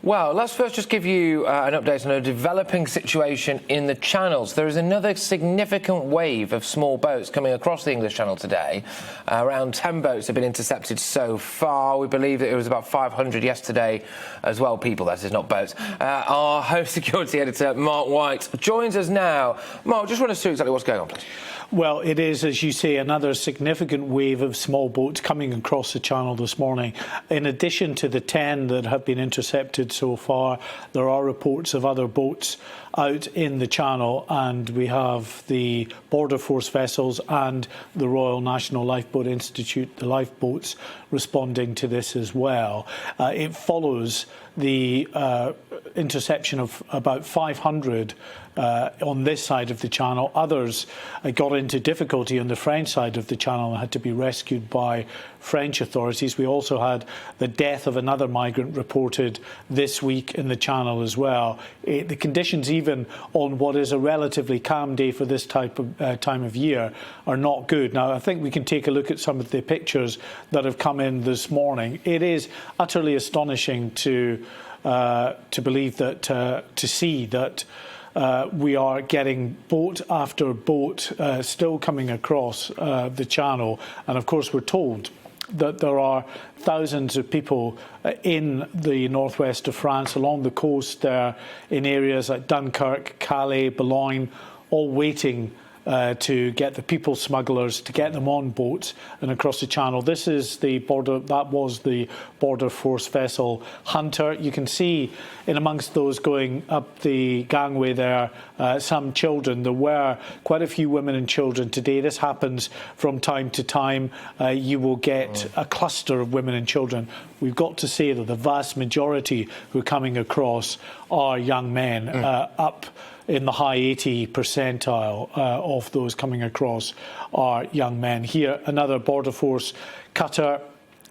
Well, let's first just give you an update on a developing situation in the channels. There is another significant wave of small boats coming across the English Channel today. Around 10 boats have been intercepted so far. We believe that it was about 500 yesterday as well. People, that is, not boats. Our host security editor, Mark White, joins us now. Mark, just run us through exactly what's going on, please. Well, it is, as you say, another significant wave of small boats coming across the channel this morning. In addition to the 10 that have been intercepted so far, there are reports of other boats out in the channel, and we have the Border Force vessels and the Royal National Lifeboat Institute, the lifeboats, responding to this as well. It follows the interception of about 500 on this side of the channel. Others got into difficulty on the French side of the channel and had to be rescued by French authorities. We also had the death of another migrant reported this week in the channel as well. The conditions, even on what is a relatively calm day for this type of time of year, are not good. Now, I think we can take a look at some of the pictures that have come in this morning. It is utterly astonishing to believe that, to see that we are getting boat after boat still coming across the channel. And of course, we're told that there are thousands of people in the northwest of France, along the coast there, in areas like Dunkirk, Calais, Boulogne, all waiting to get the people smugglers, to get them on boats and across the channel. This is the border, that was the Border Force vessel Hunter. You can see in amongst those going up the gangway there, some children. There were quite a few women and children today. This happens from time to time. You will get a cluster of women and children. We've got to say that the vast majority who are coming across are young men, up in the high 80 percentile of those coming across are young men. Here, another Border Force cutter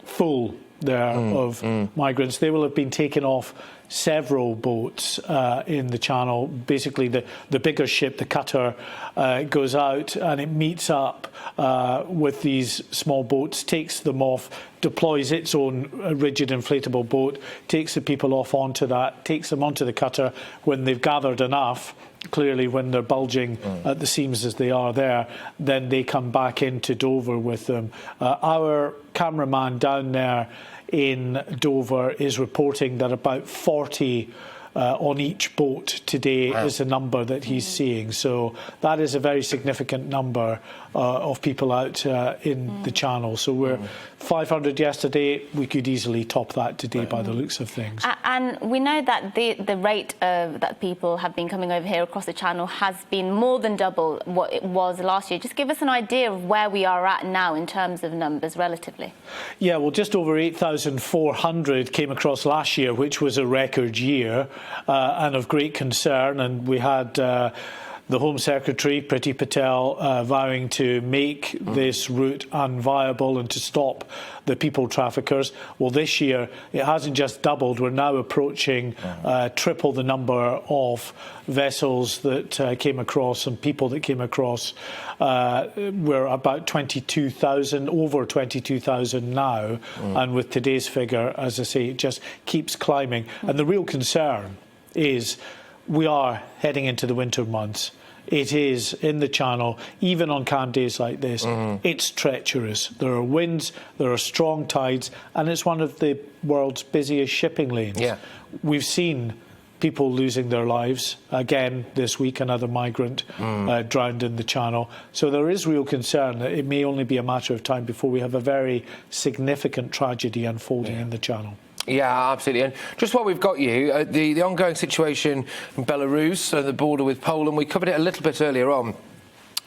full there of migrants. They will have been taken off several boats in the channel. Basically, the bigger ship, the cutter, goes out and it meets up with these small boats, takes them off, deploys its own rigid inflatable boat, takes the people off onto that, takes them onto the cutter. When they've gathered enough, clearly when they're bulging at the seams as they are there, then they come back into Dover with them. Our cameraman down there in Dover is reporting that about 40 on each boat today is the number that he's seeing. So that is a very significant number of people out in the channel. So we're 500 yesterday. We could easily top that today by the looks of things. And we know that the rate that people have been coming over here across the channel has been more than double what it was last year. Just give us an idea of where we are at now in terms of numbers relatively. Yeah, well, just over 8,400 came across last year, which was a record year and of great concern. And we had the Home Secretary, Priti Patel, vowing to make this route unviable and to stop the people traffickers. Well, this year, it hasn't just doubled. We're now approaching triple the number of vessels that came across and people that came across. We're about 22,000, over 22,000 now. And with today's figure, as I say, it just keeps climbing. And the real concern is we are heading into the winter months. It is in the channel, even on calm days like this, it's treacherous. There are winds, there are strong tides, and it's one of the world's busiest shipping lanes. We've seen people losing their lives. Again, this week, another migrant drowned in the channel. So there is real concern that it may only be a matter of time before we have a very significant tragedy unfolding in the channel. Yeah, absolutely. And just while we've got you, the ongoing situation in Belarus, the border with Poland, we covered it a little bit earlier on.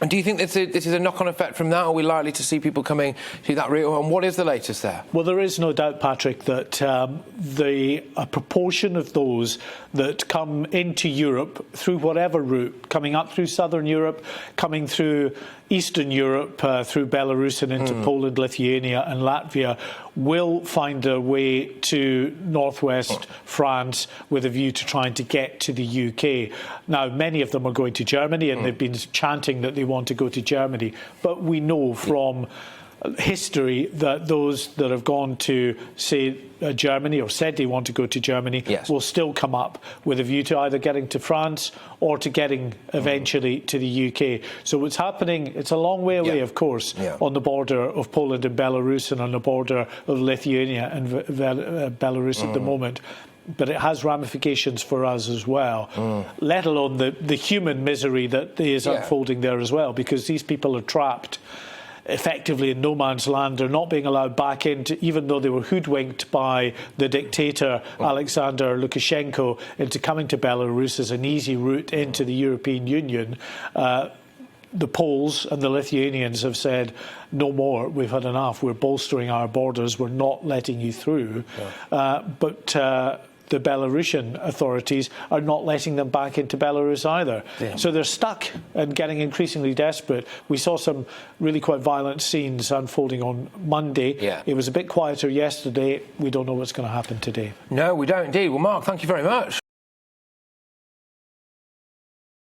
And do you think this is a knock-on effect from that? Are we likely to see people coming through that route? And what is the latest there? Well, there is no doubt, Patrick, that a proportion of those that come into Europe through whatever route, coming up through southern Europe, coming through Eastern Europe, through Belarus and into Poland, Lithuania and Latvia, will find their way to northwest France with a view to trying to get to the UK. Now, many of them are going to Germany, and they've been chanting that they want to go to Germany. But we know from history that those that have gone to, say, Germany, or said they want to go to Germany, yes, will still come up with a view to either getting to France or to getting eventually to the UK. So what's happening, it's a long way away, of course, on the border of Poland and Belarus, and on the border of Lithuania and Belarus at the moment. But it has ramifications for us as well, let alone the human misery that is unfolding there as well, because these people are trapped effectively in no man's land. They're not being allowed back into, even though they were hoodwinked by the dictator Alexander Lukashenko into coming to Belarus as an easy route into the European Union. The Poles and the Lithuanians have said, no more, we've had enough, we're bolstering our borders, we're not letting you through. But the Belarusian authorities are not letting them back into Belarus either. So they're stuck and getting increasingly desperate. We saw some really quite violent scenes unfolding on Monday. It was a bit quieter yesterday. We don't know what's going to happen today. No, we don't indeed. Well, Mark, thank you very much.